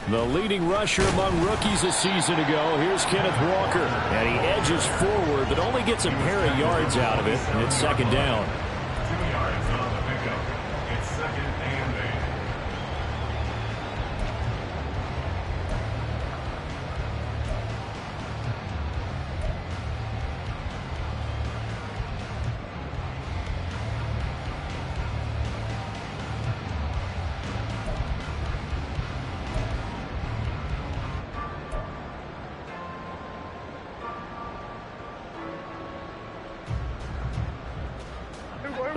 The leading rusher among rookies a season ago. Here's Kenneth Walker. And he edges forward, but only gets a pair of yards out of it. And it's second down. 2 yards on the pickup. It's second and 8.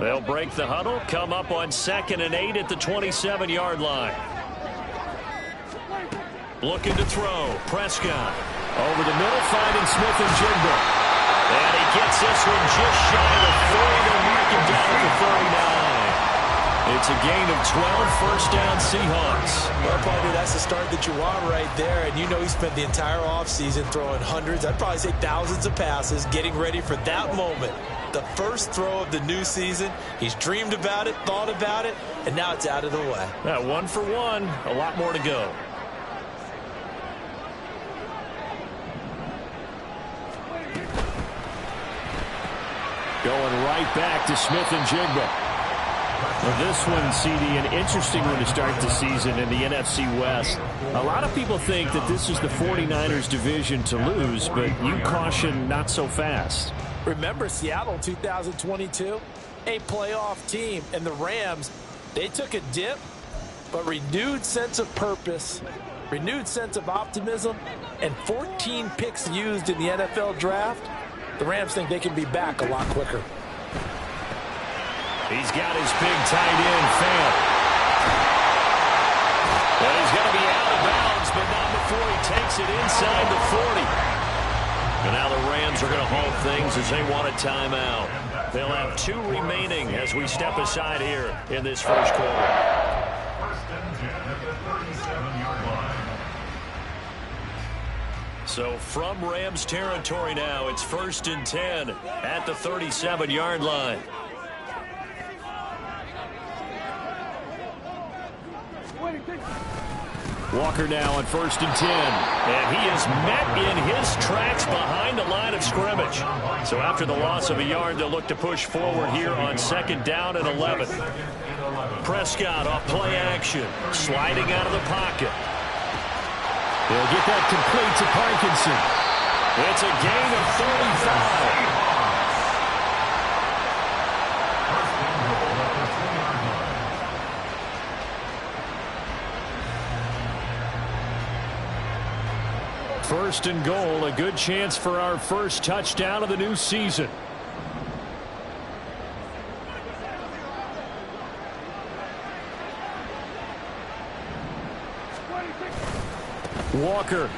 They'll break the huddle, come up on 2nd and 8 at the 27-yard line. Looking to throw. Prescott over the middle, finding Smith-Njigba. And he gets this one just shy of 40 to mark him down at the 39. It's a gain of 12, first down Seahawks. Well, partner, that's the start that you want right there. And you know he spent the entire offseason throwing hundreds, I'd probably say thousands of passes, getting ready for that moment. The first throw of the new season. He's dreamed about it, thought about it, and now it's out of the way. 1 for 1, a lot more to go. Going right back to Smith-Njigba. Well, this one, CD, an interesting one to start the season in the NFC West. A lot of people think that this is the 49ers division to lose, but you caution not so fast. Remember Seattle 2022? A playoff team, and the Rams, they took a dip, but renewed sense of purpose, renewed sense of optimism, and 14 picks used in the NFL draft. The Rams think they can be back a lot quicker. He's got his big tight end, Fant. Well, he's going to be out of bounds, but not before he takes it inside the 40. And now the Rams are going to halt things as they want a timeout. They'll have 2 remaining as we step aside here in this first quarter. First and 10 at the 37-yard line. So from Rams territory now, it's 1st and 10 at the 37-yard line. Walker now on 1st and 10. And he is met in his tracks behind the line of scrimmage. So after the loss of a yard, they'll look to push forward here on 2nd down and 11. Prescott off play action. Sliding out of the pocket. They'll get that complete to Parkinson. It's a gain of 35. First and goal, a good chance for our first touchdown of the new season. Walker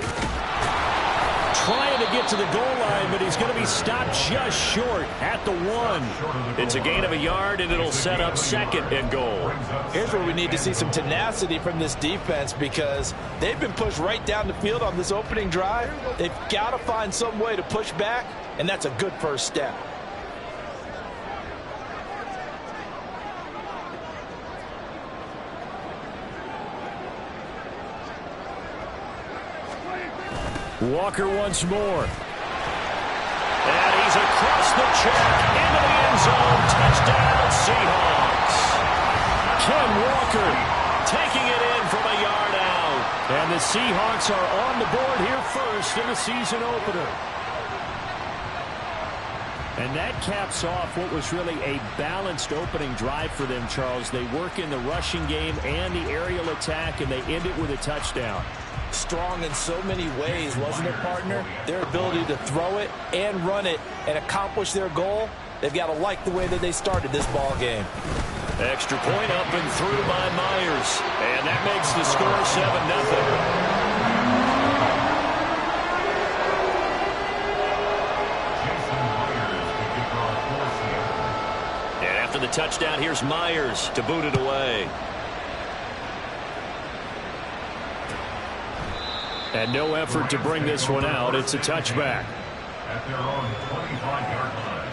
trying to get to the goal line, but he's going to be stopped just short at the 1. It's a gain of a yard, and it'll set up 2nd and goal. Here's where we need to see some tenacity from this defense because they've been pushed right down the field on this opening drive. They've got to find some way to push back, and that's a good first step. Walker once more. And he's across the track into the end zone. Touchdown, Seahawks. Ken Walker taking it in from a yard out. And the Seahawks are on the board here first in the season opener. And that caps off what was really a balanced opening drive for them, Charles. They work in the rushing game and the aerial attack, and they end it with a touchdown. Strong in so many ways, wasn't it, partner? Their ability to throw it and run it and accomplish their goal, they've got to like the way that they started this ball game. Extra point up and through by Myers. And that makes the score 7-0. And after the touchdown, here's Myers to boot it away. And no effort to bring this one out. It's a touchback. At their own 25-yard line.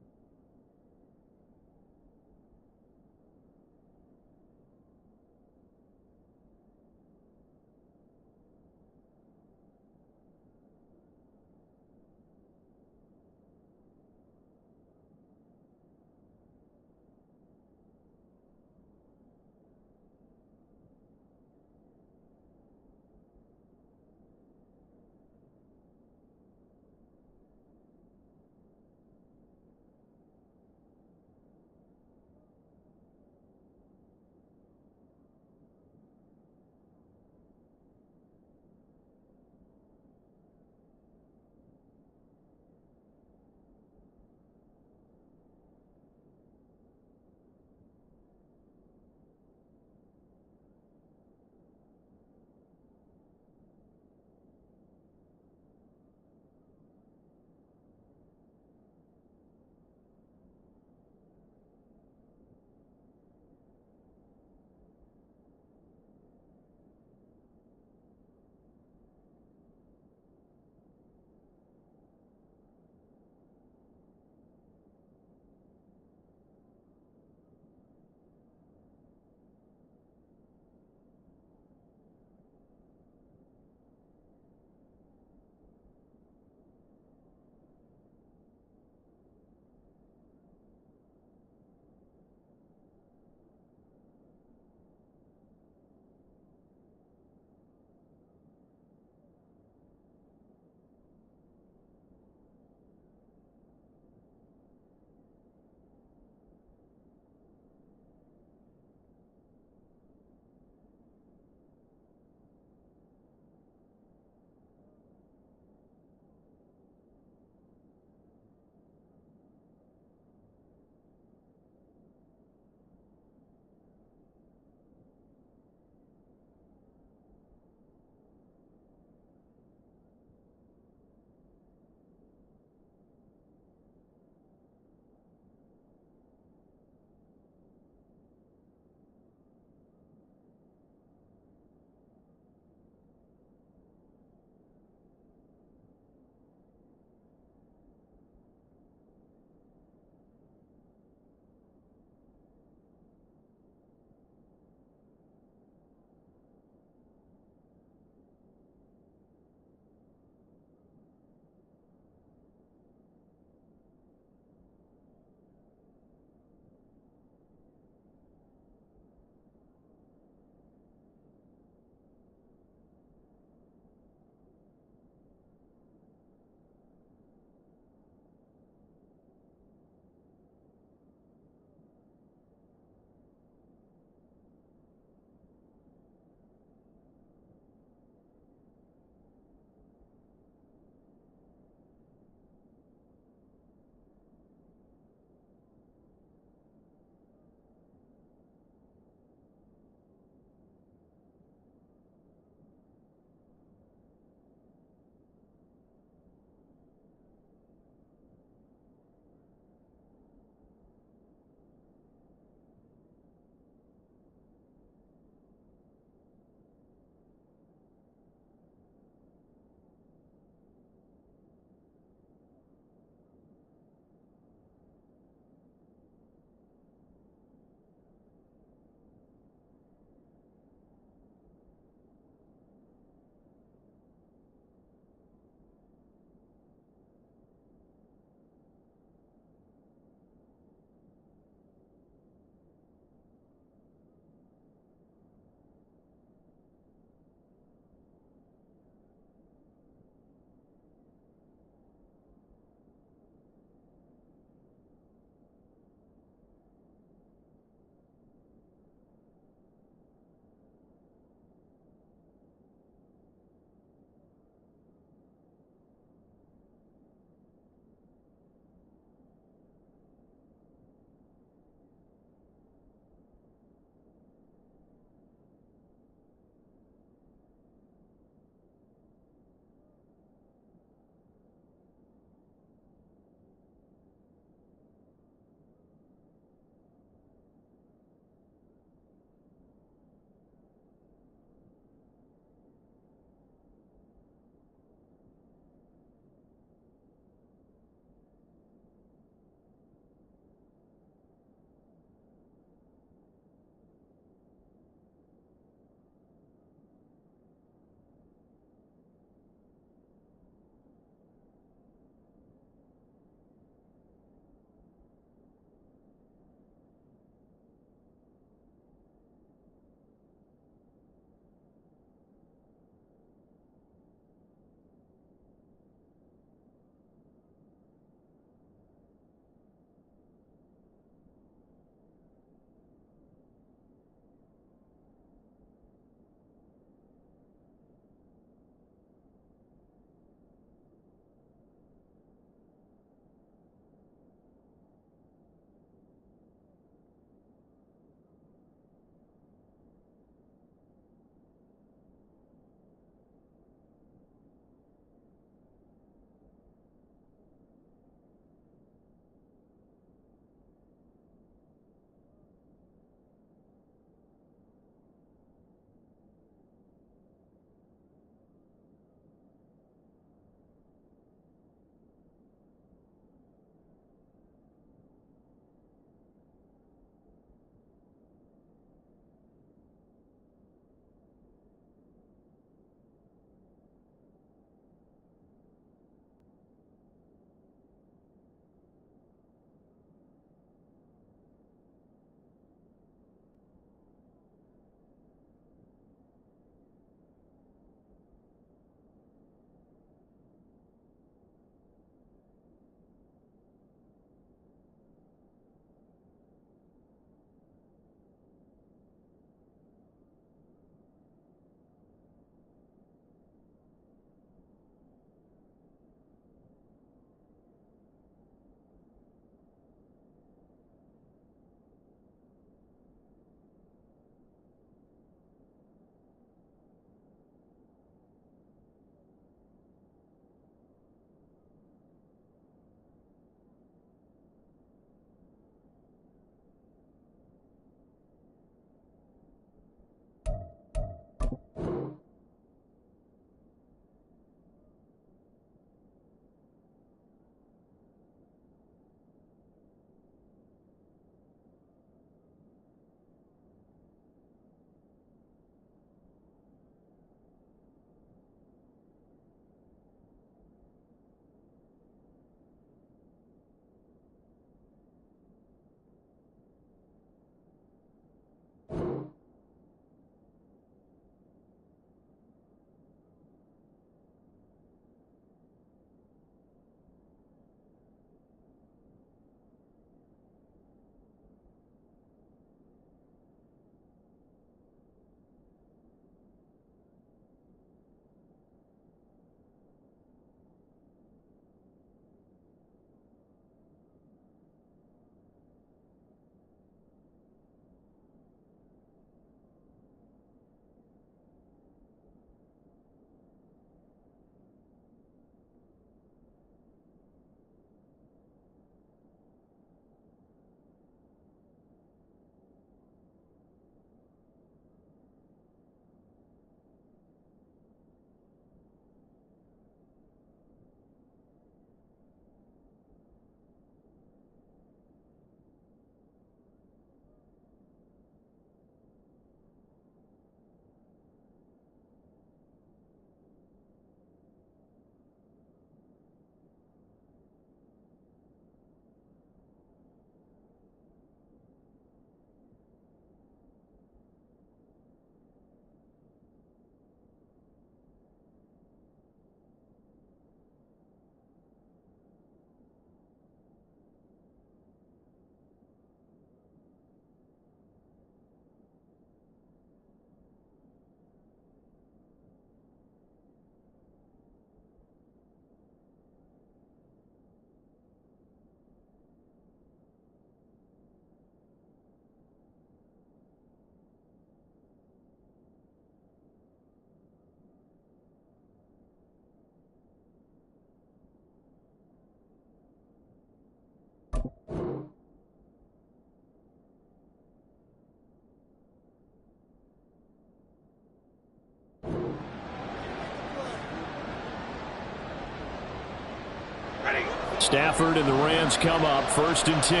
Stafford and the Rams come up 1st and 10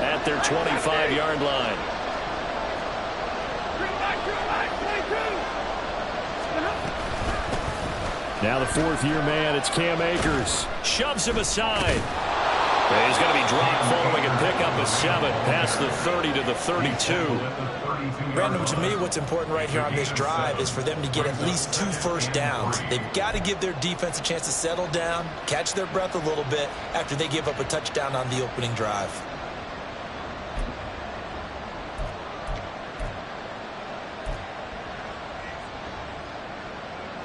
at their 25-yard line. Now the 4th-year man, it's Cam Akers. Shoves him aside. And he's going to be dropped following a pickup of 7 past the 30 to the 32. Brandon, to me, what's important right here on this drive is for them to get at least 2 first downs. They've got to give their defense a chance to settle down, catch their breath a little bit after they give up a touchdown on the opening drive.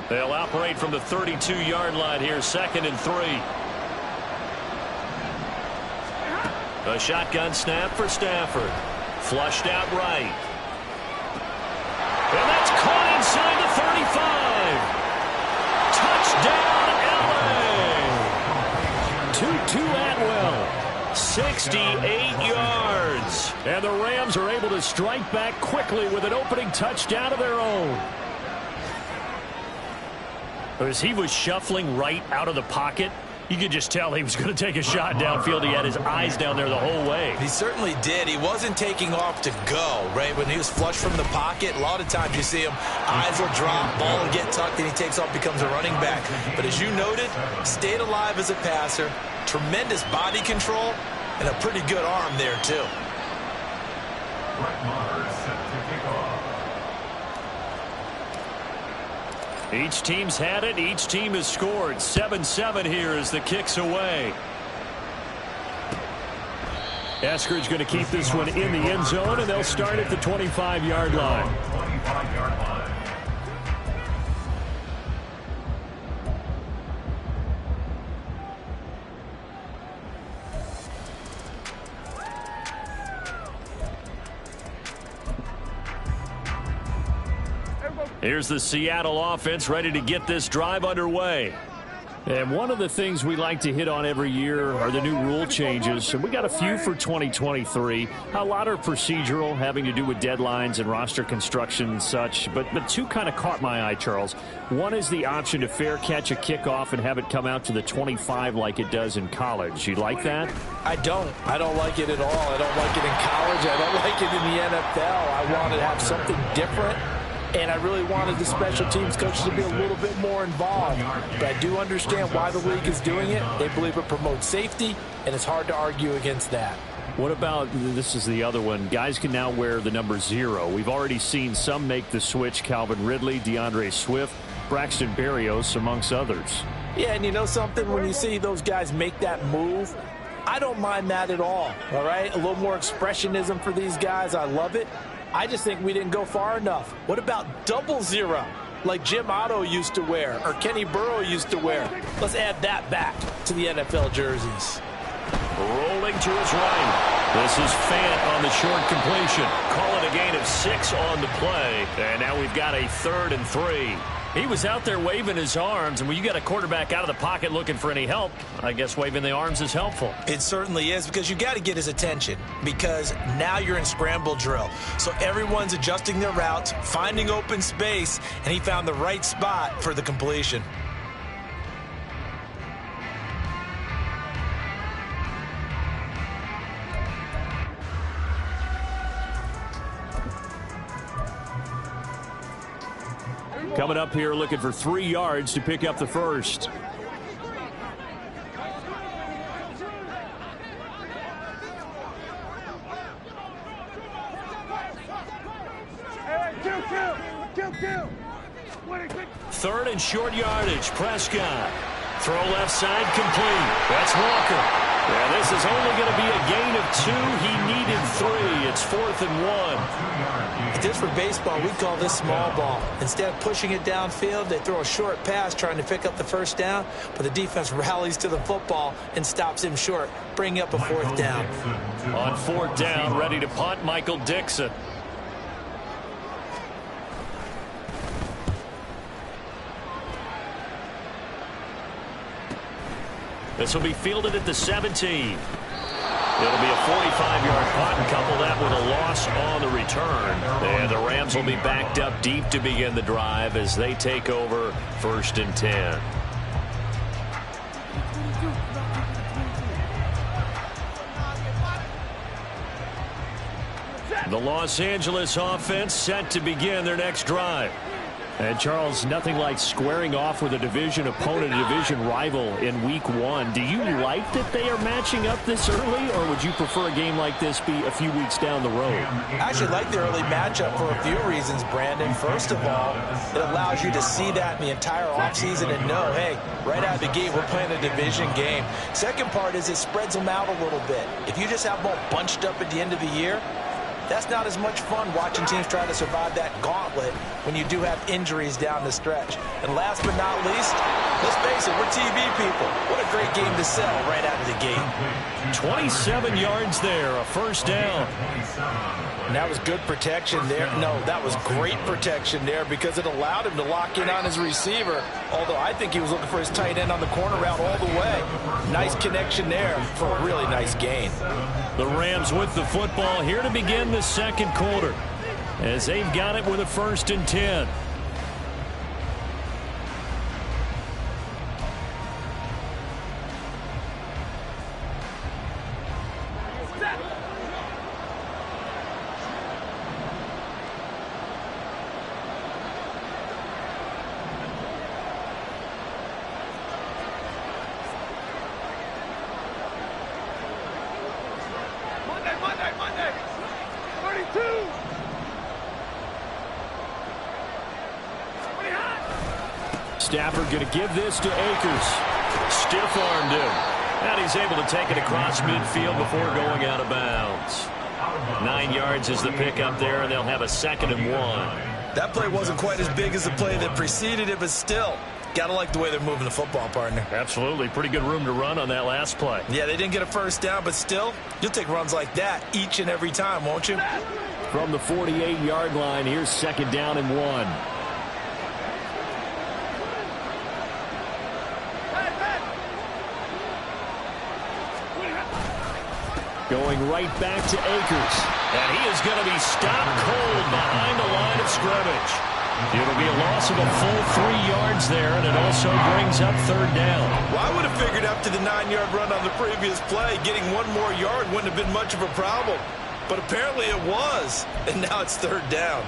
They'll operate from the 32-yard line here, 2nd and 3. A shotgun snap for Stafford. Flushed out right. And that's caught inside the 35. Touchdown, L.A. Tutu Atwell, 68 yards. And the Rams are able to strike back quickly with an opening touchdown of their own. As he was shuffling right out of the pocket, you could just tell he was going to take a shot downfield. He had his eyes down there the whole way. He certainly did. He wasn't taking off to go, right? When he was flushed from the pocket, a lot of times you see him, eyes will drop, ball will get tucked, and he takes off, becomes a running back. But as you noted, stayed alive as a passer, tremendous body control, and a pretty good arm there, too. Each team's had it. Each team has scored. 7-7 here as the kick's away. Eskridge going to keep this one in the end zone, and they'll start at the 25-yard line. Here's the Seattle offense ready to get this drive underway. And one of the things we like to hit on every year are the new rule changes. And we got a few for 2023. A lot are procedural, having to do with deadlines and roster construction and such. But 2 kind of caught my eye, Charles. One is the option to fair catch a kickoff and have it come out to the 25 like it does in college. You like that? I don't like it at all. I don't like it in college. I don't like it in the NFL. I want to have something different. And I really wanted the special teams coaches to be a little bit more involved. But I do understand why the league is doing it. They believe it promotes safety, and it's hard to argue against that. What about, this is the other one, guys can now wear the number 0. We've already seen some make the switch, Calvin Ridley, DeAndre Swift, Braxton Berrios, amongst others. Yeah, and you know something? When you see those guys make that move, I don't mind that at all right? A little more expressionism for these guys. I love it. I just think we didn't go far enough. What about 00, like Jim Otto used to wear or Kenny Burrow used to wear? Let's add that back to the NFL jerseys. Rolling to his right. This is Fant on the short completion. Call it a gain of 6 on the play. And now we've got a 3rd and 3. He was out there waving his arms, and when you got a quarterback out of the pocket looking for any help, I guess waving the arms is helpful. It certainly is, because you got to get his attention, because now you're in scramble drill. So everyone's adjusting their routes, finding open space, and he found the right spot for the completion. Coming up here looking for 3 yards to pick up the first. Third and short yardage. Prescott. Throw left side complete. That's Walker. Yeah, this is only going to be a gain of 2. He needed 3. It's 4th and 1. Just for baseball, we call this small ball. Instead of pushing it downfield, they throw a short pass trying to pick up the first down, but the defense rallies to the football and stops him short, bringing up a 4th down. On 4th down, ready to punt, Michael Dixon. This will be fielded at the 17. It'll be a 45-yard punt, and couple that with a loss on the return. And the Rams will be backed up deep to begin the drive as they take over 1st and 10. The Los Angeles offense set to begin their next drive. And, Charles, nothing like squaring off with a division opponent, a division rival in Week 1. Do you like that they are matching up this early, or would you prefer a game like this be a few weeks down the road? I actually like the early matchup for a few reasons, Brandon. First of all, it allows you to see that in the entire offseason and know, hey, right out of the gate, we're playing a division game. Second part is it spreads them out a little bit. If you just have them all bunched up at the end of the year, that's not as much fun watching teams try to survive that gauntlet when you do have injuries down the stretch. And last but not least, let's face it, we're TV people. What a great game to sell right out of the gate. 27 yards there, a first down. And that was good protection there. No, that was great protection there because it allowed him to lock in on his receiver, although I think he was looking for his tight end on the corner route all the way. Nice connection there for a really nice gain. The Rams with the football here to begin the second quarter as they've got it with a 1st and 10. Monday. 32. Stafford going to give this to Akers. Stiff-armed him. And he's able to take it across midfield before going out of bounds. 9 yards is the pickup there, and they'll have a 2nd and 1. That play wasn't quite as big as the play that preceded it, but still, gotta like the way they're moving the football, partner. Absolutely. Pretty good room to run on that last play. Yeah, they didn't get a first down, but still, you'll take runs like that each and every time, won't you? From the 48-yard line, here's 2nd down and 1. Going right back to Akers. And he is going to be stopped cold behind the line of scrimmage. It'll be a loss of a full 3 yards there, and it also brings up 3rd down. Well, I would have figured after the 9-yard run on the previous play, getting 1 more yard wouldn't have been much of a problem. But apparently it was, and now it's 3rd down.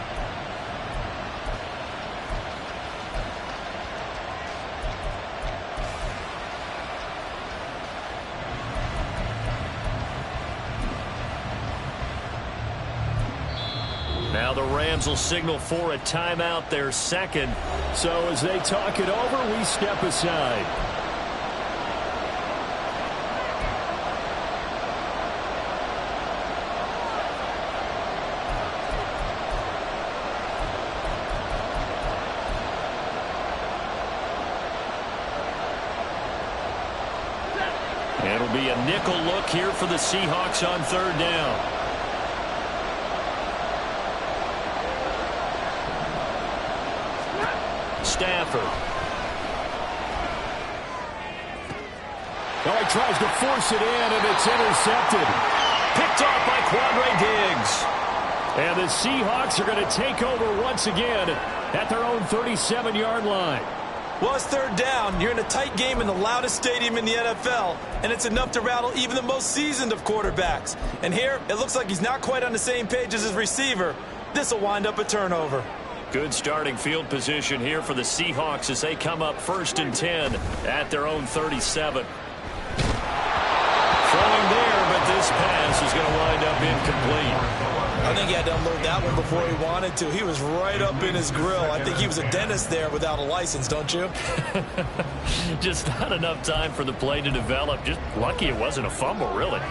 Now the Rams will signal for a timeout, their 2nd. So as they talk it over, we step aside. It'll be a nickel look here for the Seahawks on 3rd down. Stafford. Oh, he tries to force it in, and it's intercepted. Picked off by Quandre Diggs. And the Seahawks are going to take over once again at their own 37-yard line. Well, it's 3rd down. You're in a tight game in the loudest stadium in the NFL, and it's enough to rattle even the most seasoned of quarterbacks. And here, it looks like he's not quite on the same page as his receiver. This will wind up a turnover. Good starting field position here for the Seahawks as they come up 1st and 10 at their own 37. Throwing there, but this pass is going to wind up incomplete. I think he had to unload that one before he wanted to. He was right up in his grill. I think he was a dentist there without a license, don't you? Just not enough time for the play to develop. Just lucky it wasn't a fumble, really.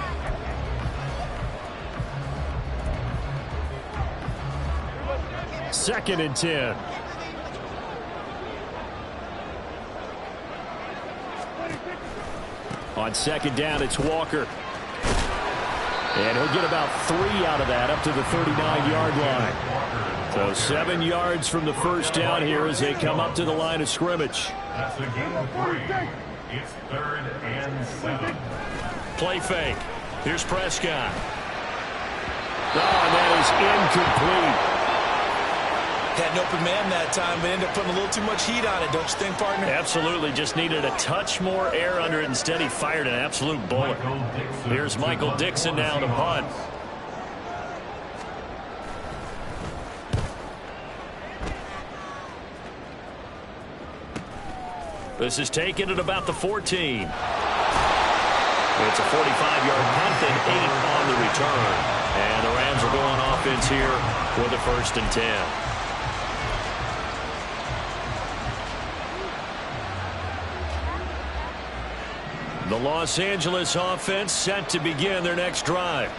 Second and 10. On 2nd down, it's Walker. And he'll get about 3 out of that up to the 39-yard line. So 7 yards from the first down here as they come up to the line of scrimmage. That's a game of 3. It's 3rd and 7. Play fake. Here's Prescott. Oh, and that is incomplete. Had an open man that time, but ended up putting a little too much heat on it, don't you think, partner? Absolutely. Just needed a touch more air under it. Instead, he fired an absolute bullet. Here's Michael Dixon now to punt. This is taken at about the 14. It's a 45-yard punt and 8 on the return. And the Rams are going offense here for the 1st and 10. The Los Angeles offense set to begin their next drive.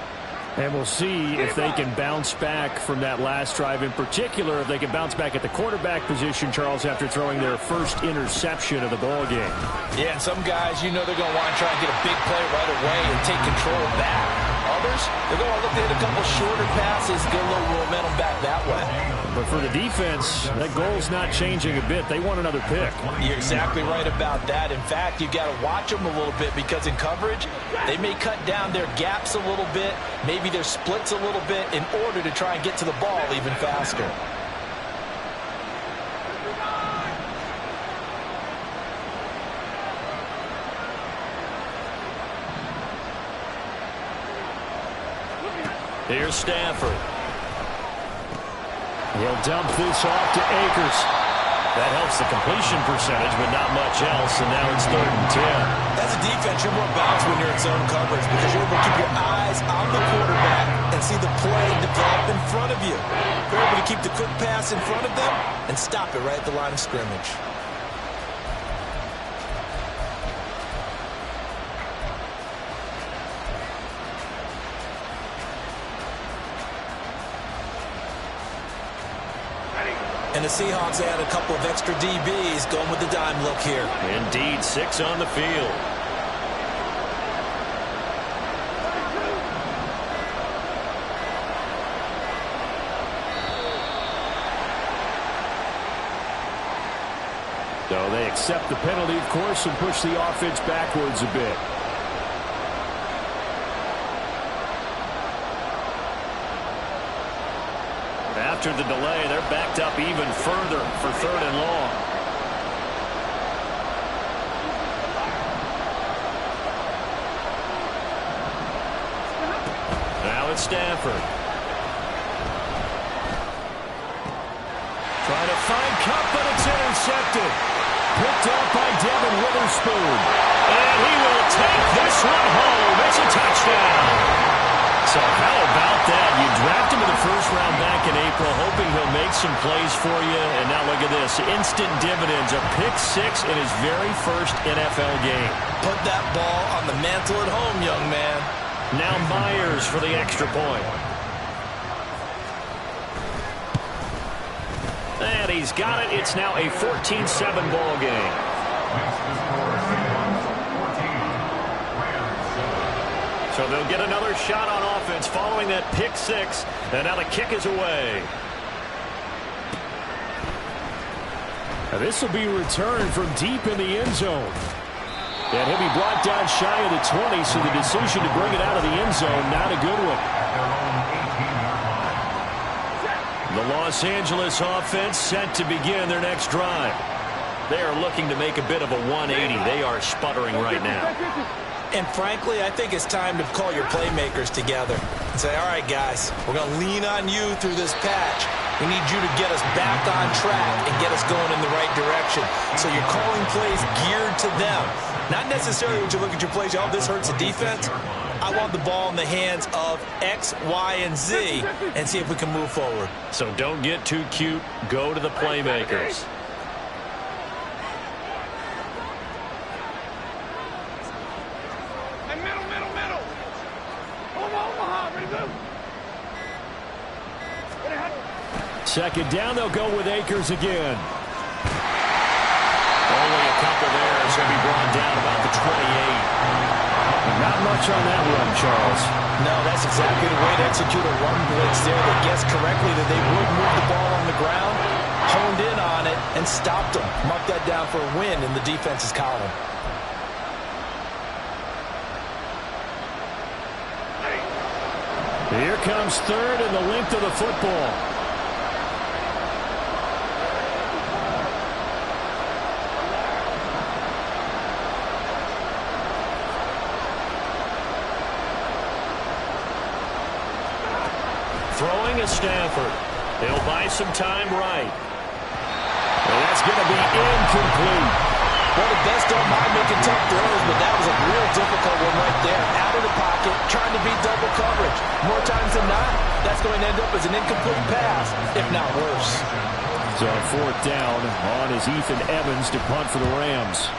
And we'll see if they can bounce back from that last drive. In particular, if they can bounce back at the quarterback position, Charles, after throwing their first interception of the ball game. Yeah, and some guys, you know they're going to want to try and get a big play right away and take control back. Others, they're going to look to hit a couple shorter passes, get a little momentum back that way. But for the defense, that goal's not changing a bit. They want another pick. You're exactly right about that. In fact, you've got to watch them a little bit because in coverage, they may cut down their gaps a little bit, maybe their splits a little bit in order to try and get to the ball even faster. Here's Stafford. He'll dump this off to Akers. That helps the completion percentage, but not much else, and now it's 3rd and 10. As a defense, you're more balanced when you're in zone coverage because you're able to keep your eyes on the quarterback and see the play develop in front of you. You're able to keep the quick pass in front of them and stop it right at the line of scrimmage. And the Seahawks add a couple of extra DBs going with the dime look here. Indeed, 6 on the field. So they accept the penalty, of course, and push the offense backwards a bit. After the delay, they're backed up even further for 3rd and long. Now it's Stafford. Trying to find Cup, but it's intercepted. Picked up by Devin Witherspoon. And he will take this one home. It's a touchdown. So how about that? You draft him in the 1st round back in April, hoping he'll make some plays for you. And now look at this. Instant dividends. A pick 6 in his very 1st NFL game. Put that ball on the mantle at home, young man. Now Myers for the extra point. And he's got it. It's now a 14-7 ball game. So they'll get another shot on offense following that pick 6. And now the kick is away. Now this will be returned from deep in the end zone. And he'll be brought down shy of the 20, so the decision to bring it out of the end zone, not a good one. The Los Angeles offense set to begin their next drive. They are looking to make a bit of a 180. They are sputtering right now. And frankly, I think it's time to call your playmakers together and say, all right, guys, we're going to lean on you through this patch. We need you to get us back on track and get us going in the right direction. So you're calling plays geared to them. Not necessarily when you look at your plays, oh, this hurts the defense. I want the ball in the hands of X, Y, and Z and see if we can move forward. So don't get too cute. Go to the playmakers. Second down, they'll go with Akers again. Only a couple there, so he'll be brought down about the 28. Not much on that run, Charles. No, that's exactly the way to execute a run blitz there. They guessed correctly that they would move the ball on the ground, honed in on it, and stopped them. Mark that down for a win in the defense's column. Here comes 3rd and the length of the football. Throwing is Stafford. He'll buy some time right. And that's going to be incomplete. Well, the best don't mind making tough throws, but that was a real difficult one right there. Out of the pocket, trying to beat double coverage. More times than not, that's going to end up as an incomplete pass, if not worse. So on fourth down, on is Ethan Evans to punt for the Rams.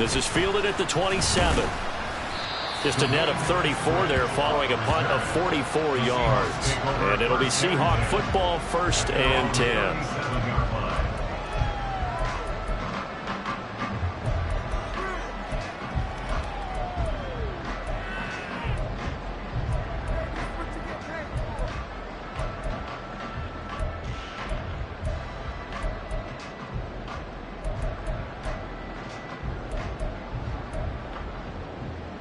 This is fielded at the 27. Just a net of 34 there following a punt of 44 yards. And it'll be Seahawk football, 1st and 10.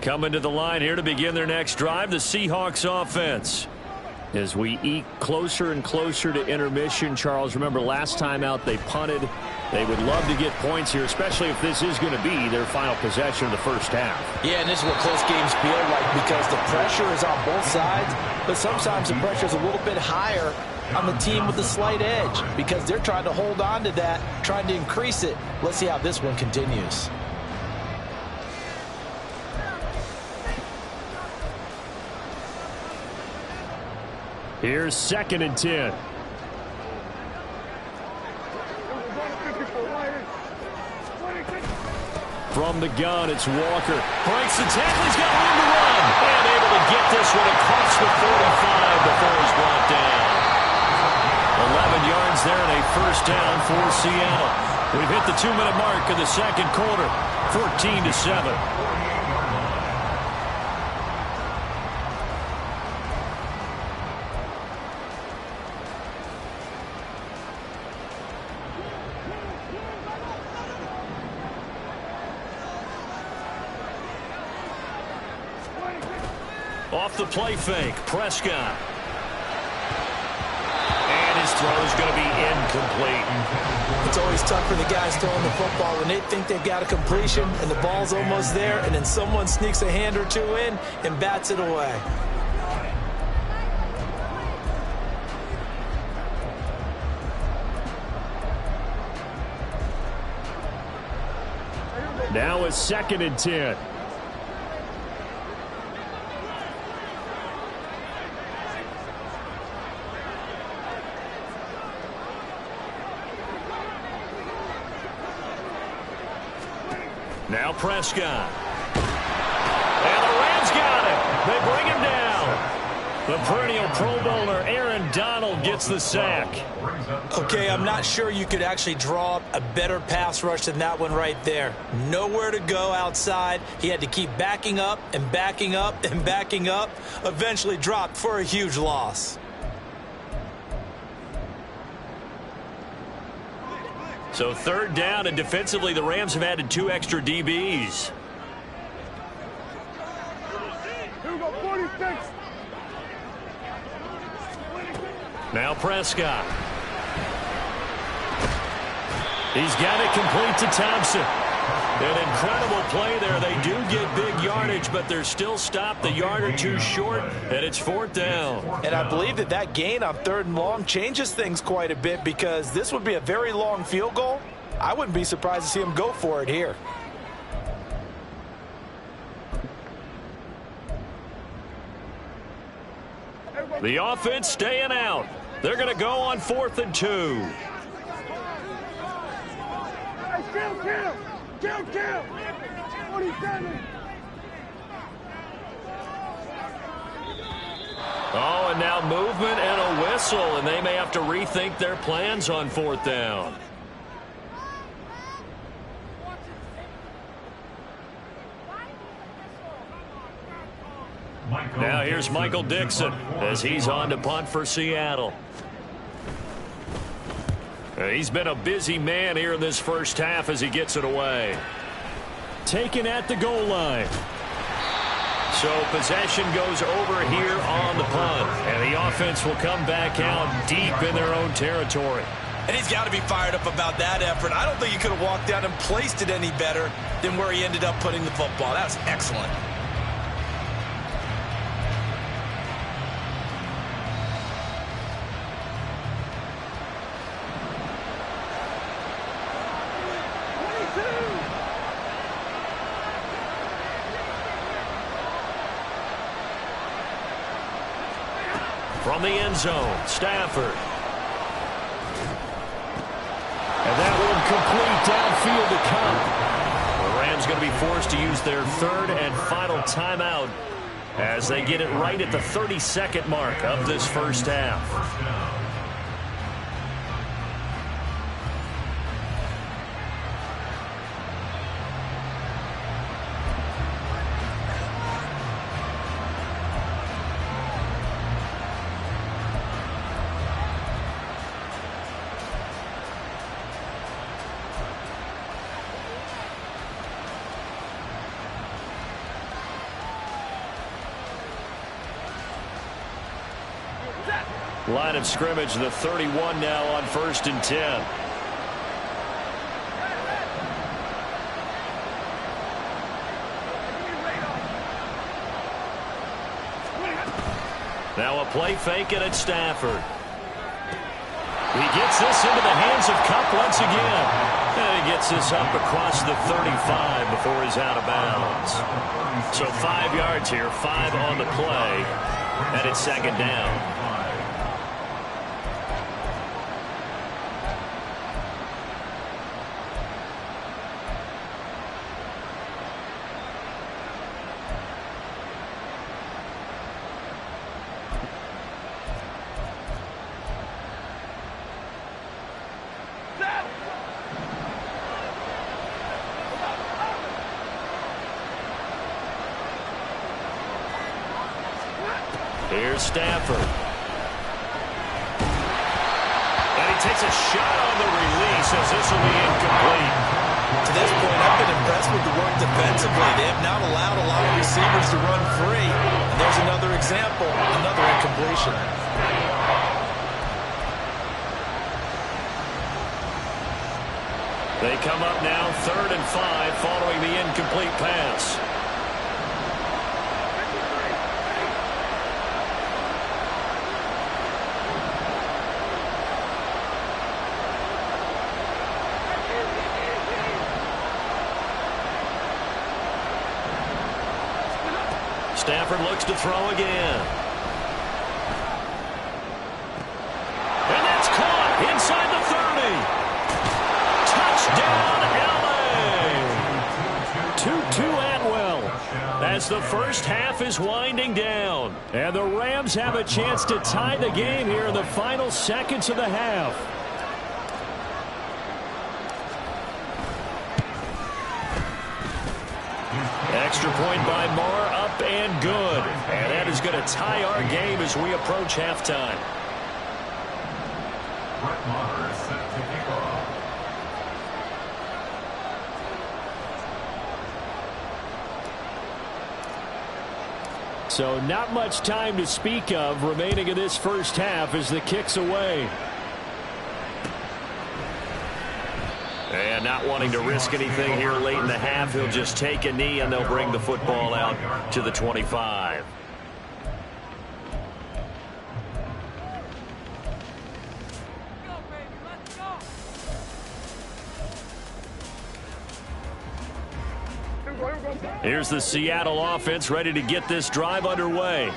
Coming to the line here to begin their next drive, the Seahawks offense. As we eke closer and closer to intermission, Charles, remember last time out they punted. They would love to get points here, especially if this is going to be their final possession of the first half. Yeah, and this is what close games feel like because the pressure is on both sides, but sometimes the pressure is a little bit higher on the team with the slight edge because they're trying to hold on to that, trying to increase it. Let's see how this one continues. Here's 2nd and 10. From the gun, it's Walker. Breaks the tackle. He's got room to run. And able to get this one across the 45 before he's brought down. 11 yards there and a first down for Seattle. We've hit the 2-minute mark of the second quarter. 14-7. Off the play fake, Prescott. And his throw is going to be incomplete. It's always tough for the guys throwing the football when they think they've got a completion and the ball's almost there, and then someone sneaks a hand or two in and bats it away. Now it's 2nd and 10. Now Prescott. And the Rams got it. They bring him down. The perennial Pro Bowler Aaron Donald gets the sack. Okay, I'm not sure you could actually draw up a better pass rush than that one right there. Nowhere to go outside. He had to keep backing up and backing up and backing up. Eventually dropped for a huge loss. So 3rd down, and defensively the Rams have added 2 extra DBs. Now Prescott. He's got it complete to Thompson. An incredible play there. They do get big yardage, but they're still stopped a yard or two short, and it's 4th down. And I believe that gain on 3rd and long changes things quite a bit because this would be a very long field goal. I wouldn't be surprised to see him go for it here. The offense staying out. They're going to go on 4th and 2. Kill! 47! Oh, and now movement and a whistle, and they may have to rethink their plans on 4th down. Now here's Michael Dixon as he's on to punt for Seattle. He's been a busy man here in this first half as he gets it away. Taken at the goal line. So possession goes over here on the punt, and the offense will come back out deep in their own territory. And he's got to be fired up about that effort. I don't think he could have walked down and placed it any better than where he ended up putting the football. That was excellent. From the end zone, Stafford. And that one complete downfield to come. The Rams going to be forced to use their third and final timeout as they get it right at the 30-second mark of this first half. Line of scrimmage, the 31 now on 1st and 10. Now a play fake and it's Stafford. He gets this into the hands of Kupp once again. And he gets this up across the 35 before he's out of bounds. So 5 yards here, 5 on the play, and it's second down. Here's Stafford. And he takes a shot on the release as this will be incomplete. To this point, I've been impressed with the work defensively. They have not allowed a lot of receivers to run free. And there's another example, another incompletion. They come up now 3rd and 5 following the incomplete pass. Stafford looks to throw again. And that's caught inside the 30. Touchdown, LA! 2-2 Atwell as the first half is winding down. And the Rams have a chance to tie the game here in the final seconds of the half. Extra point by Marr, up and good. And that is going to tie our game as we approach halftime. Brett Maher is set to kick off. So not much time to speak of remaining in this first half as the kick's away. And not wanting to risk anything here late in the half, he'll just take a knee and they'll bring the football out to the 25. Here's the Seattle offense ready to get this drive underway.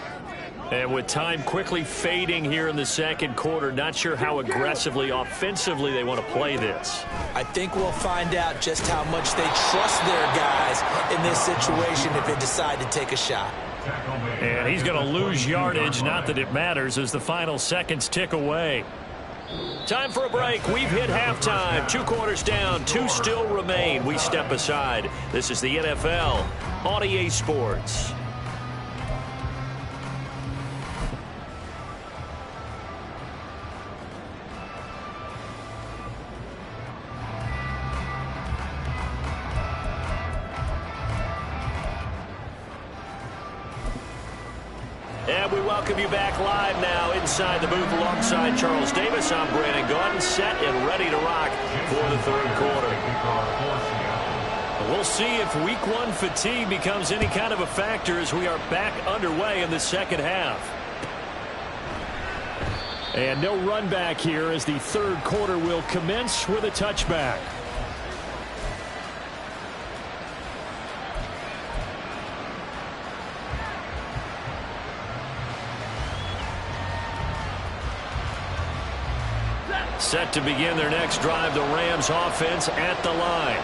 And with time quickly fading here in the second quarter, not sure how aggressively, offensively they want to play this. I think we'll find out just how much they trust their guys in this situation if they decide to take a shot. And he's going to lose yardage, not that it matters, as the final seconds tick away. Time for a break. We've hit halftime. 2 quarters down, 2 still remain. We step aside. This is the NFL on EA Sports. And we welcome you back live now inside the booth alongside Charles Davis. I'm Brandon Gaudin, set and ready to rock for the third quarter. We'll see if week 1 fatigue becomes any kind of a factor as we are back underway in the second half. And no run back here as the third quarter will commence with a touchback. Set to begin their next drive, the Rams offense at the line.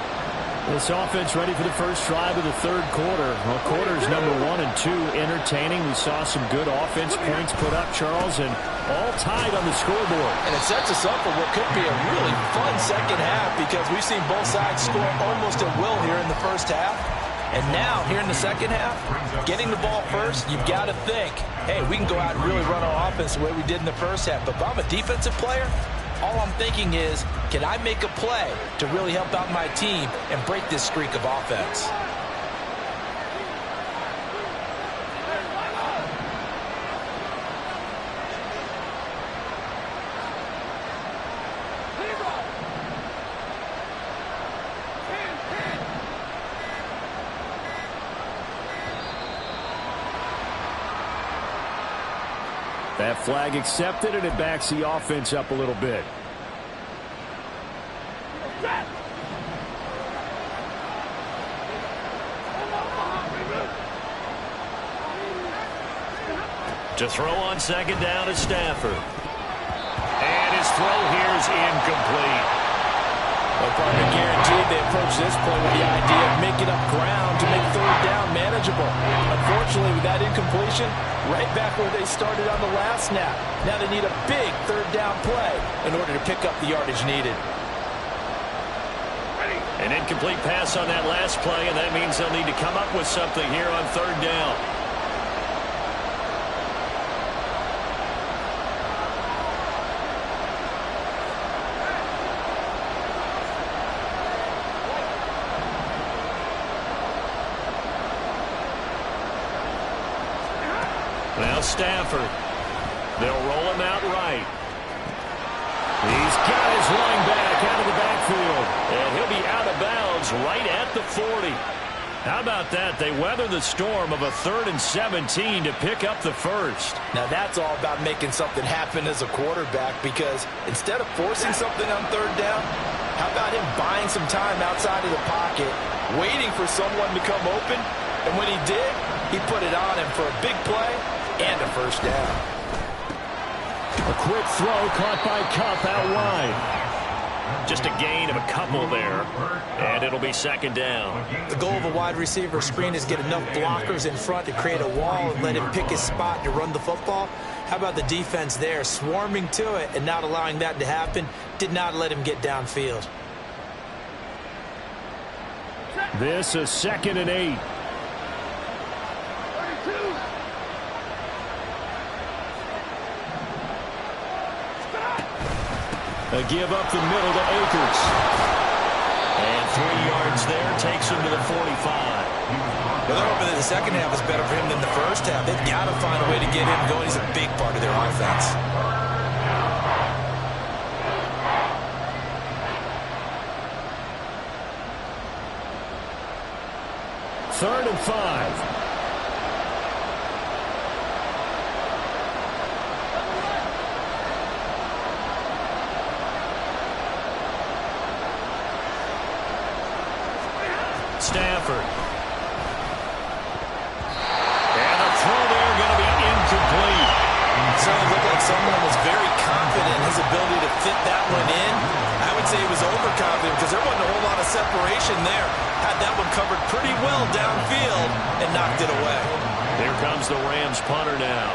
This offense ready for the first drive of the third quarter. Well, quarters number 1 and 2 entertaining. We saw some good offense points put up, Charles, and all tied on the scoreboard. And it sets us up for what could be a really fun second half because we've seen both sides score almost at will here in the first half. And now, here in the second half, getting the ball first, you've got to think, hey, we can go out and really run our offense the way we did in the first half. But if I'm a defensive player, all I'm thinking is, can I make a play to really help out my team and break this streak of offense? That flag accepted, and it backs the offense up a little bit. To throw on second down is Stafford. And his throw here is incomplete. Well, partner, guaranteed they approach this play with the idea of making up ground to make third down manageable. Unfortunately, with that incompletion, right back where they started on the last snap. Now they need a big third down play in order to pick up the yardage needed. An incomplete pass on that last play, and that means they'll need to come up with something here on third down. Now Stafford. They'll roll him out right. He's got his running back out of the backfield. And he'll be out of bounds right at the 40. How about that? They weather the storm of a 3rd and 17 to pick up the first. Now that's all about making something happen as a quarterback, because instead of forcing something on third down, how about him buying some time outside of the pocket, waiting for someone to come open, and when he did, he put it on him for a big play and a first down. A quick throw caught by Kupp out wide. Just a gain of a couple there, and it'll be second down. The goal of a wide receiver screen is get enough blockers in front to create a wall and let him pick his spot to run the football. How about the defense there, swarming to it and not allowing that to happen? Did not let him get downfield. This is 2nd and 8. A give up the middle to Akers. And 3 yards there takes him to the 45. Well, they're hoping that the second half is better for him than the first half. They've got to find a way to get him going. He's a big part of their offense. Third and 5. Stafford. And a throw there going to be incomplete. Certainly looked like someone was very confident in his ability to fit that one in. I would say he was overconfident because there wasn't a whole lot of separation there. Had that one covered pretty well downfield and knocked it away. Here comes the Rams punter now,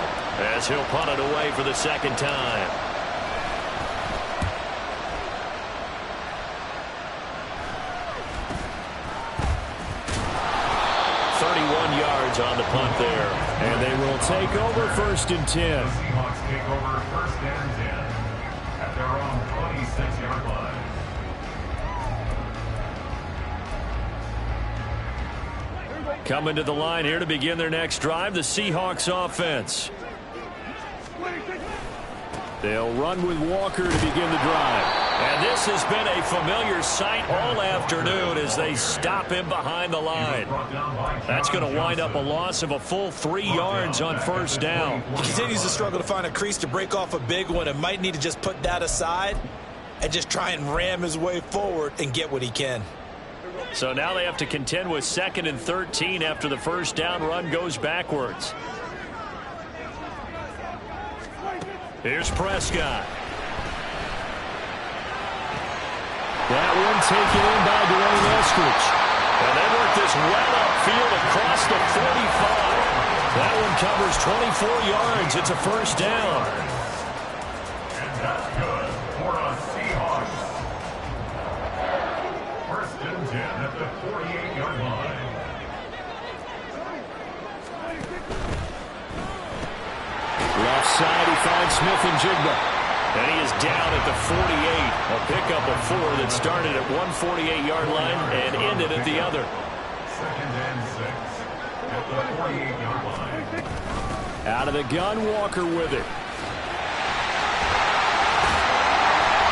as he'll punt it away for the second time. On the punt there. And they will take over 1st and 10. The Seahawks take over 1st and 10 at their own 26-yard line. Coming to the line here to begin their next drive, the Seahawks offense. They'll run with Walker to begin the drive. And this has been a familiar sight all afternoon as they stop him behind the line. That's going to wind up a loss of a full 3 yards on 1st down. He continues to struggle to find a crease to break off a big one and might need to just put that aside and just try and ram his way forward and get what he can. So now they have to contend with 2nd and 13 after the 1st down run goes backwards. Here's Prescott. one taken in by Dwayne Eskridge. And they work this well upfield across the 45. That one covers 24 yards. It's a first down. And that's good for a Seahawks. First and 10 at the 48-yard line. Left side, he finds Smith and Jigba. And he is down at the 48. A pickup of 4 that started at one 48-yard line and ended at the other. Second and 6 at the 48-yard line. Out of the gun, Walker with it.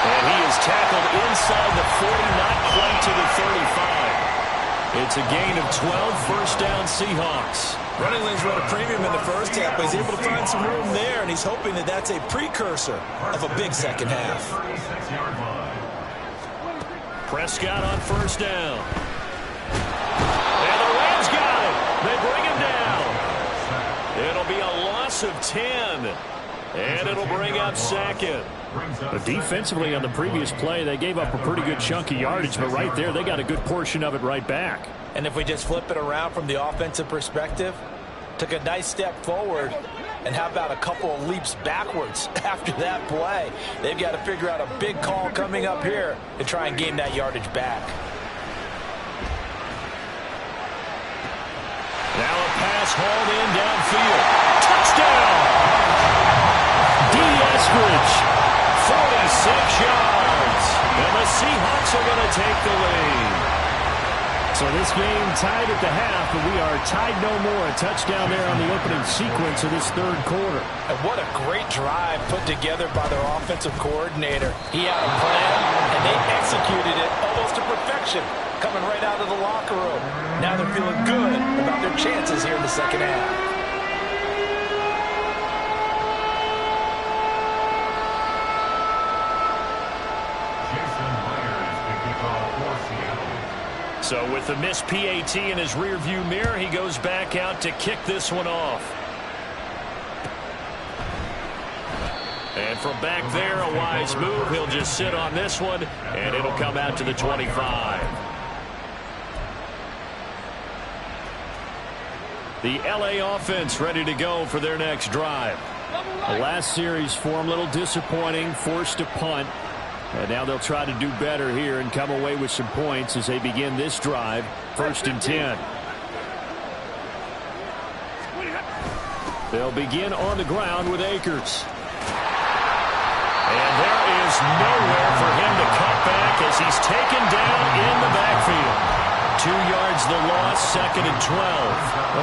And he is tackled inside the 40, not quite to the 35. It's a gain of 12, first down Seahawks. Running lanes run a premium in the first half, but he's able to find some room there, and he's hoping that that's a precursor of a big second half. 36-yard line. Prescott on first down. And the Rams got it. They bring him down. It'll be a loss of 10. And it'll bring up second. But defensively on the previous play, they gave up a pretty good chunk of yardage, but right there, they got a good portion of it right back. And if we just flip it around from the offensive perspective, took a nice step forward, and how about a couple of leaps backwards after that play? They've got to figure out a big call coming up here to try and gain that yardage back. Now a pass hauled in downfield. Touchdown! Eskridge, 46 yards. And the Seahawks are going to take the lead. So this game tied at the half, but we are tied no more. A touchdown there on the opening sequence of this third quarter. And what a great drive put together by their offensive coordinator. He had a plan, and they executed it almost to perfection, coming right out of the locker room. Now they're feeling good about their chances here in the second half. So with the missed PAT in his rearview mirror, he goes back out to kick this one off. And from back there, a wise move. He'll just sit on this one, and it'll come out to the 25. The LA offense ready to go for their next drive. The last series for him, a little disappointing, forced a punt. And now they'll try to do better here and come away with some points as they begin this drive. First and 10. They'll begin on the ground with Akers. And there is nowhere for him to cut back as he's taken down in the backfield. 2 yards the loss, second and 12.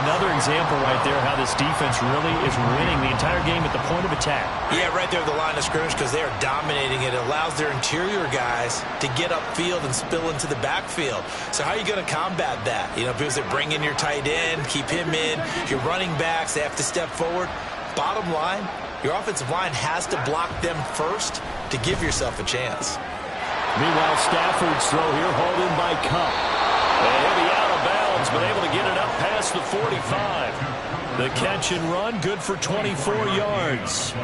Another example right there how this defense really is winning the entire game at the point of attack. Yeah, right there at the line of scrimmage because they are dominating it. It allows their interior guys to get upfield and spill into the backfield. So how are you going to combat that? You know, because they bring in your tight end, keep him in. Your running backs, they have to step forward. Bottom line, your offensive line has to block them first to give yourself a chance. Meanwhile, Stafford's throw here hauled in by Cup. And he'll be out of bounds, but able to get it up past the 45. The catch and run, good for 24 yards.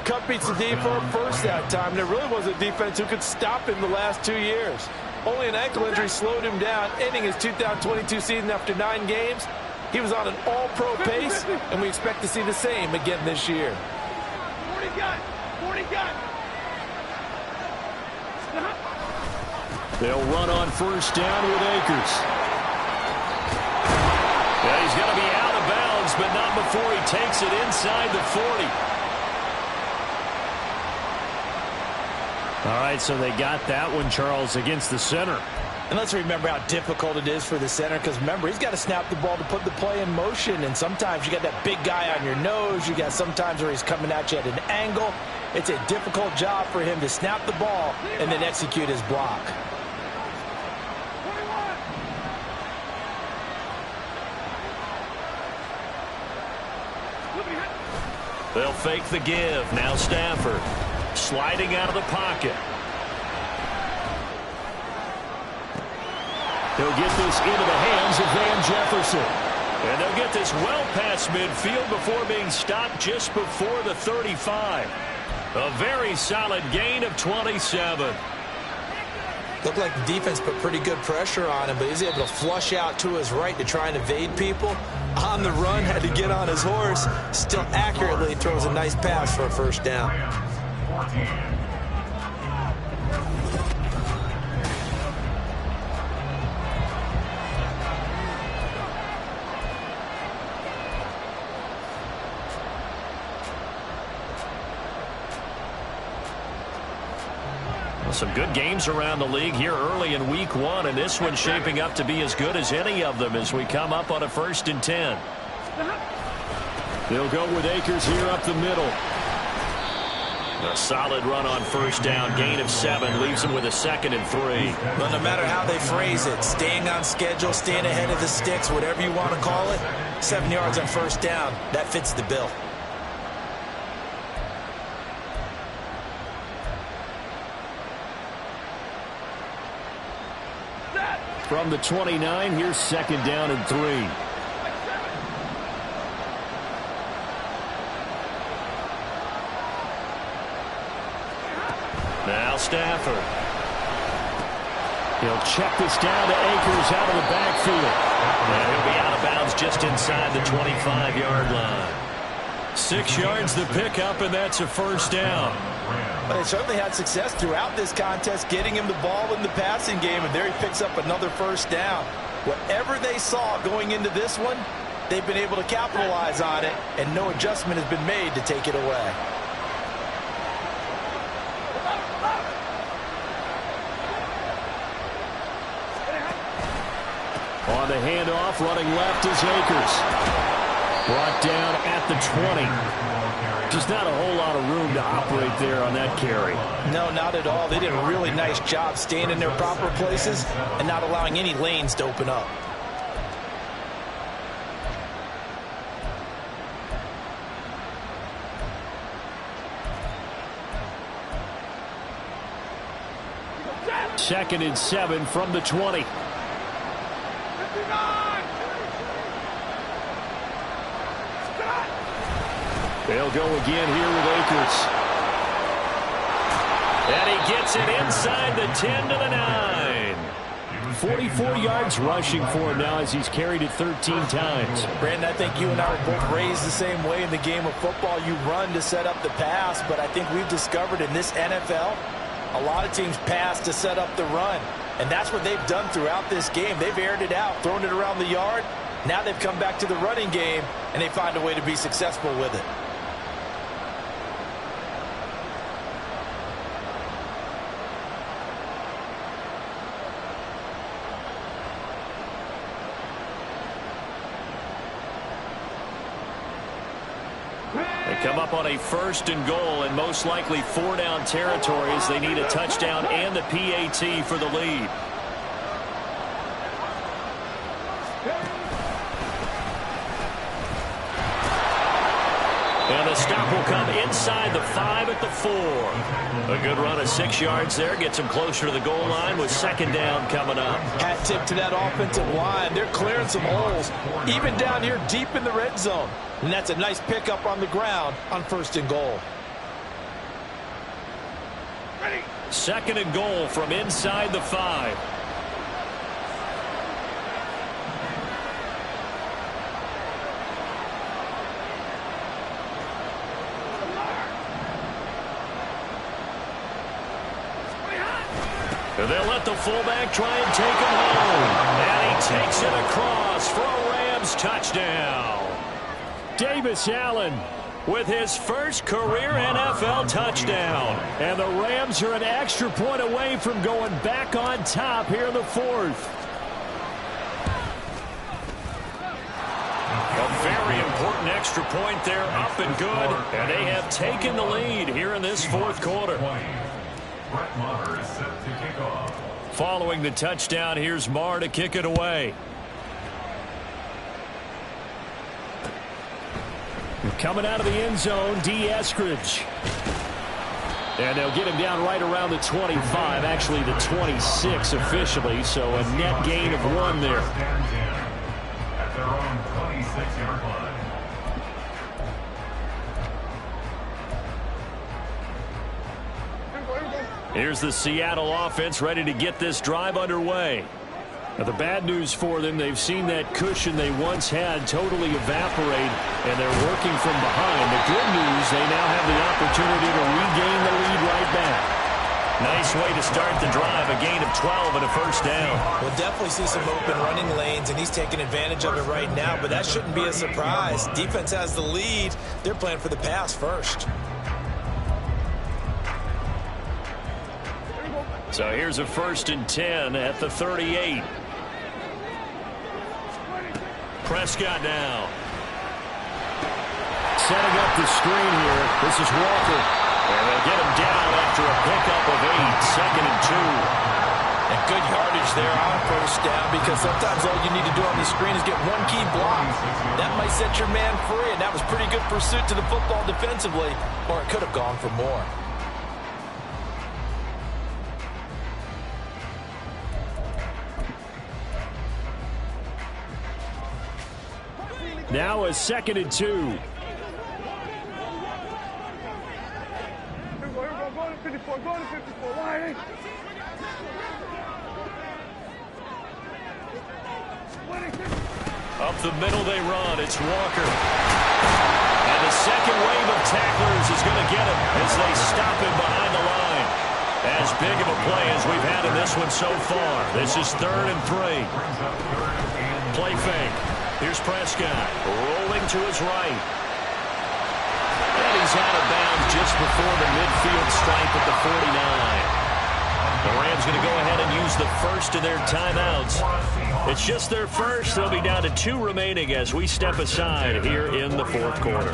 Cup beats the defense first that time. There really was a defense who could stop him the last 2 years. Only an ankle injury slowed him down, ending his 2022 season after 9 games. He was on an all-pro pace, and we expect to see the same again this year. 40 gun! 40 gun! They'll run on first down with Akers. Yeah, he's going to be out of bounds, but not before he takes it inside the 40. All right, so they got that one, Charles, against the center. And let's remember how difficult it is for the center because, remember, he's got to snap the ball to put the play in motion. And sometimes you got that big guy on your nose. You got sometimes where he's coming at you at an angle. It's a difficult job for him to snap the ball and then execute his block. They'll fake the give. Now Stafford sliding out of the pocket. He'll get this into the hands of Van Jefferson. And they'll get this well past midfield before being stopped just before the 35. A very solid gain of 27. Looked like the defense put pretty good pressure on him, but he was able to flush out to his right to try and evade people. On the run, had to get on his horse. Still accurately throws a nice pass for a first down. Some good games around the league here early in week 1, and this one's shaping up to be as good as any of them as we come up on a 1st and 10. They'll go with Akers here up the middle. A solid run on 1st down, gain of 7, leaves them with a 2nd and 3. But no matter how they phrase it, staying on schedule, staying ahead of the sticks, whatever you want to call it, 7 yards on 1st down, that fits the bill. From the 29, here's 2nd down and 3. Now Stafford. He'll check this down to Akers out of the backfield. And he'll be out of bounds just inside the 25-yard line. 6 yards the pickup, and that's a 1st down. But they certainly had success throughout this contest, getting him the ball in the passing game, and there he picks up another 1st down. Whatever they saw going into this one, they've been able to capitalize on it, and no adjustment has been made to take it away. On the handoff, running left is Akers. Brought down at the 20. Just not a whole lot of room to operate there on that carry. No, not at all. They did a really nice job staying in their proper places and not allowing any lanes to open up. Second and 7 from the 20. They'll go again here with Akers. And he gets it inside the 10 to the 9. 44 yards rushing for him now as he's carried it 13 times. Brandon, I think you and I were both raised the same way in the game of football. You run to set up the pass, but I think we've discovered in this NFL, a lot of teams pass to set up the run. And that's what they've done throughout this game. They've aired it out, thrown it around the yard. Now they've come back to the running game, and they find a way to be successful with it. Come up on a 1st and goal and most likely 4-down territories. They need a touchdown and the PAT for the lead. And the stop will come inside the 5 at the 4. A good run of 6 yards there. Gets them closer to the goal line with 2nd down coming up. Hat tip to that offensive line. They're clearing some holes, even down here deep in the red zone. And that's a nice pickup on the ground on 1st and goal. 2nd and goal from inside the 5. They'll let the fullback try and take him home. And he takes it across for a Rams touchdown. Davis Allen with his first career NFL touchdown. And the Rams are an extra point away from going back on top here in the 4th. A very important extra point there, up and good. And they have taken the lead here in this 4th quarter. Following the touchdown, here's Marr to kick it away. Coming out of the end zone, D. Eskridge. And they'll get him down right around the 25, actually the 26 officially, so a net gain of 1 there. At their own 26-yard line. Here's the Seattle offense ready to get this drive underway. Now, the bad news for them, they've seen that cushion they once had totally evaporate, and they're working from behind. The good news, they now have the opportunity to regain the lead right back. Nice way to start the drive, a gain of 12 and a first down. We'll definitely see some open running lanes, and he's taking advantage of it right now, but that shouldn't be a surprise. Defense has the lead. They're playing for the pass first. So here's a 1st and 10 at the 38. Prescott now. Setting up the screen here. This is Walker. And they'll get him down after a pickup of 8, 2nd and 2. And good yardage there on 1st down, because sometimes all you need to do on the screen is get one key block. That might set your man free, and that was pretty good pursuit to the football defensively, or it could have gone for more. Now a 2nd and 2. Here we go, go to 54, go to 54, wide. Up the middle they run. It's Walker. And the second wave of tacklers is going to get him as they stop him behind the line. As big of a play as we've had in this one so far. This is 3rd and 3. Play fake. Here's Prescott rolling to his right. And he's out of bounds just before the midfield stripe at the 49. The Rams going to go ahead and use the first of their timeouts. It's just their first. They'll be down to 2 remaining as we step aside here in the 4th quarter.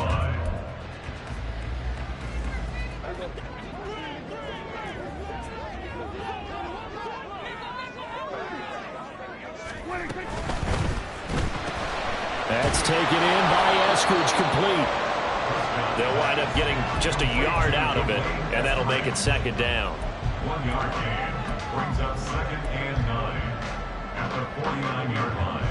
That's taken in by Eskridge, complete. They'll wind up getting just a yard out of it, and that'll make it 2nd down. 1 yard gain brings up 2nd and 9 at the 49-yard line.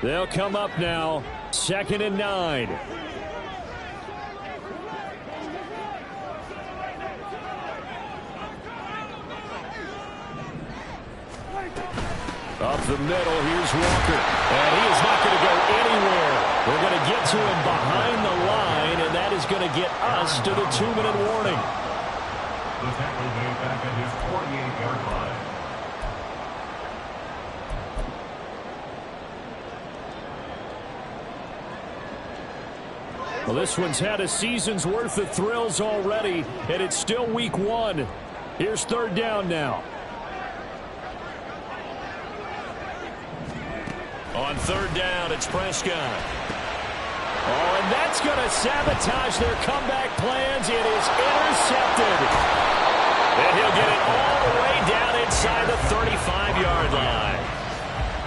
They'll come up now, 2nd and 9. Up the middle, here's Walker. And he is not going to go anywhere. We're going to get to him behind the line, and that is going to get us to the 2-minute warning. The tackle made back at his 48-yard line. Well, this one's had a season's worth of thrills already, and it's still week 1. Here's 3rd down now. On 3rd down, it's Prescott. Oh, and that's going to sabotage their comeback plans. It is intercepted. And he'll get it all the way down inside the 35-yard line.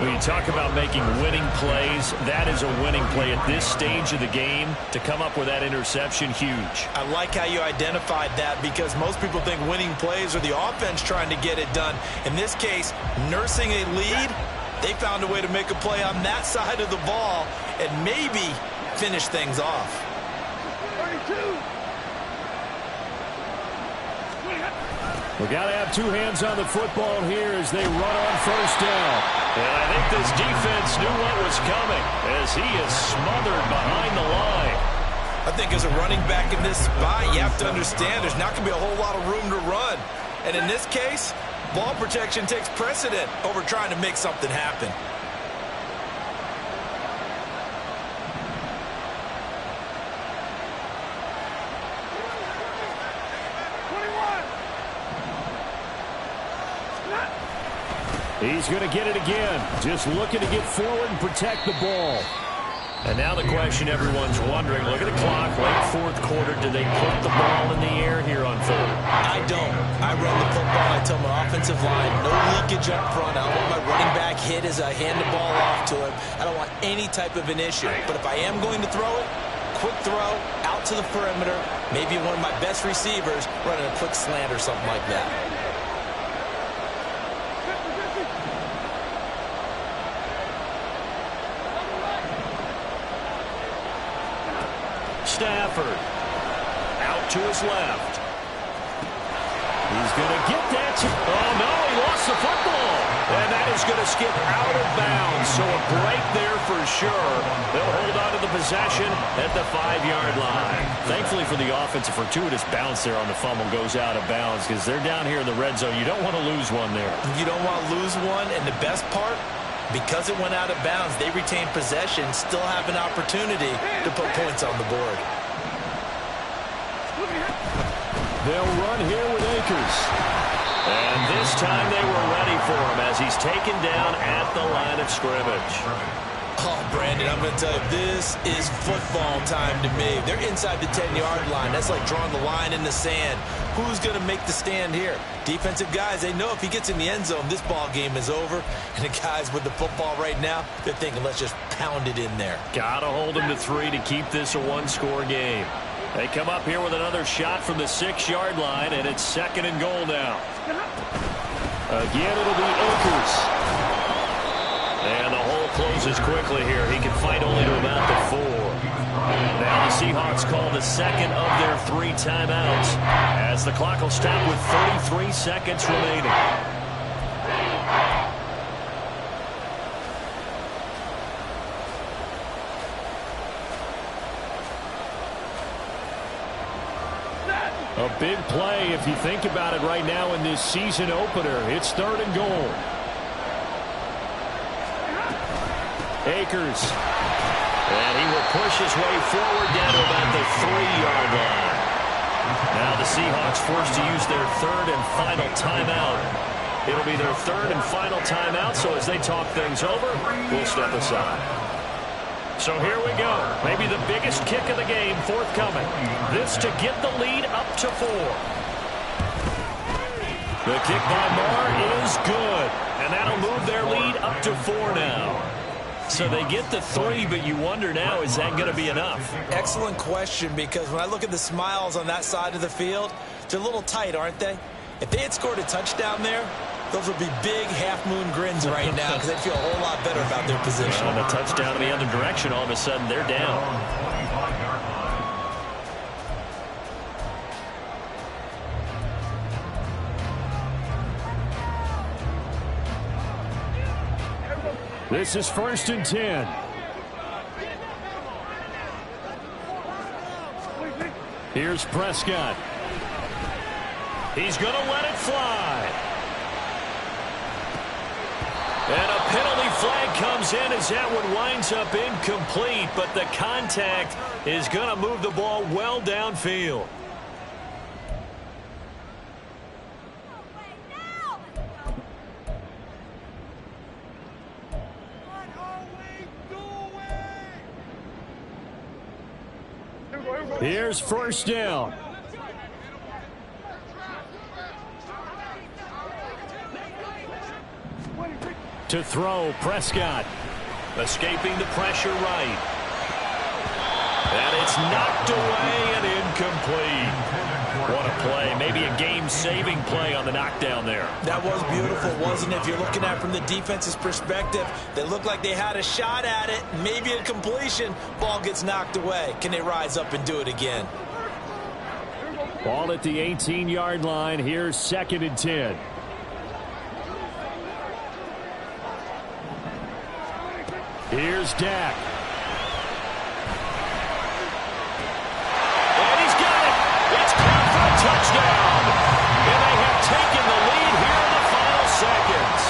When you talk about making winning plays, that is a winning play at this stage of the game. To come up with that interception, huge. I like how you identified that, because most people think winning plays are the offense trying to get it done. In this case, nursing a lead, they found a way to make a play on that side of the ball and maybe finish things off. 32. We got to have 2 hands on the football here as they run on 1st down. And I think this defense knew what was coming as he is smothered behind the line. I think as a running back in this spot, you have to understand there's not going to be a whole lot of room to run. And in this case, ball protection takes precedent over trying to make something happen. He's going to get it again. Just looking to get forward and protect the ball. And now the question everyone's wondering, look at the clock, late 4th quarter, do they put the ball in the air here on 3rd? I don't. I run the football. I tell my offensive line, no leakage up front. I don't want my running back hit as I hand the ball off to him. I don't want any type of an issue. But if I am going to throw it, quick throw, out to the perimeter, maybe one of my best receivers running a quick slant or something like that. Stafford. Out to his left. He's going to get that. Oh, no, he lost the football. And that is going to skip out of bounds. So a break there for sure. They'll hold on to the possession at the 5-yard line. Thankfully for the offense, a fortuitous bounce there on the fumble goes out of bounds because they're down here in the red zone. You don't want to lose one there. You don't want to lose one. And the best part, because it went out of bounds, they retain possession, still have an opportunity to put points on the board. They'll run here with Akers. And this time they were ready for him as he's taken down at the line of scrimmage. Oh, Brandon, I'm going to tell you, this is football time to me. They're inside the 10-yard line. That's like drawing the line in the sand. Who's going to make the stand here? Defensive guys, they know if he gets in the end zone, this ball game is over. And the guys with the football right now, they're thinking, let's just pound it in there. Got to hold him to 3 to keep this a one-score game. They come up here with another shot from the 6-yard line, and it's 2nd and goal now. Again, it'll be Akers. And the hole closes quickly here. He can fight only to about the 4. Now the Seahawks call the second of their 3 timeouts as the clock will stop with 33 seconds remaining. A big play if you think about it right now in this season opener. It's 3rd and goal. Akers. And he will push his way forward down to about the 3-yard line. Now the Seahawks forced to use their 3rd and final timeout. It'll be their 3rd and final timeout, so as they talk things over, we'll step aside. So here we go. Maybe the biggest kick of the game forthcoming. This to get the lead up to 4. The kick by Marr is good. And that'll move their lead up to 4 now. So they get the 3, but you wonder now, is that going to be enough? Excellent question, because when I look at the smiles on that side of the field, they're a little tight, aren't they? If they had scored a touchdown there, those would be big half-moon grins right now because they'd feel a whole lot better about their position. On a touchdown in the other direction, all of a sudden they're down. This is 1st and 10. Here's Prescott. He's going to let it fly. And a penalty flag comes in as that one winds up incomplete, but the contact is going to move the ball well downfield. Here's 1st down. To throw, Prescott. Escaping the pressure right. And it's knocked away and incomplete. What a play. Maybe a game-saving play on the knockdown there. That was beautiful, wasn't it? If you're looking at it from the defense's perspective, they looked like they had a shot at it. Maybe a completion. Ball gets knocked away. Can they rise up and do it again? Ball at the 18-yard line. Here's 2nd and 10. Here's Dak. And he's got it. It's caught for a touchdown. And they have taken the lead here in the final seconds.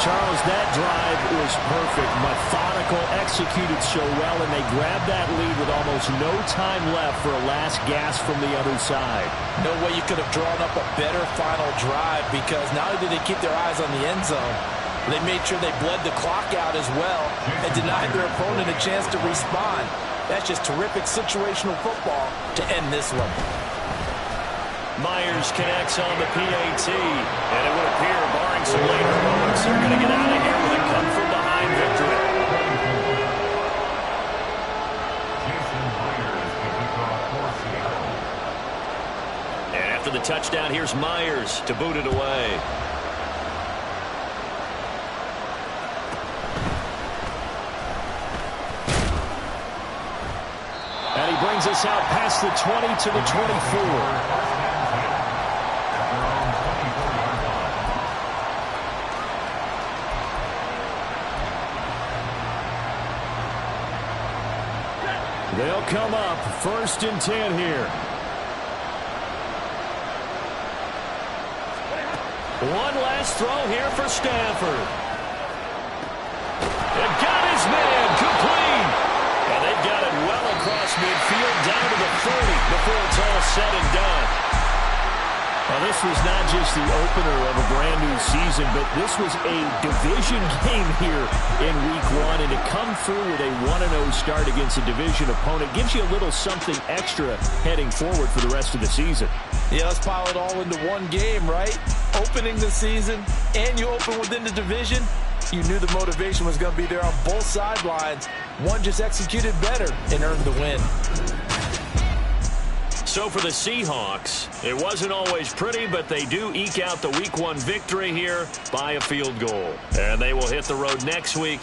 Charles, that drive was perfect. Methodical, executed so well, and they grabbed that lead with almost no time left for a last gasp from the other side. No way you could have drawn up a better final drive, because not only did they keep their eyes on the end zone, they made sure they bled the clock out as well and denied their opponent a chance to respond. That's just terrific situational football to end this one. Myers connects on the PAT, and it would appear, barring some later moments, they're going to get out of here with a come-from-behind victory. And after the touchdown, here's Myers to boot it away. brings us out past the 20 to the 24. They'll come up 1st and 10 here. One last throw here for Stanford. And got his man complete. And they've got it well across midfield down to the 30 before it's all said and done. Well, this was not just the opener of a brand new season, but this was a division game here in week 1. And to come through with a 1-0 start against a division opponent gives you a little something extra heading forward for the rest of the season. Yeah, let's pile it all into one game, right? Opening the season, and you open within the division. You knew the motivation was going to be there on both sidelines. One just executed better and earned the win. So for the Seahawks, it wasn't always pretty, but they do eke out the week 1 victory here by a field goal. And they will hit the road next week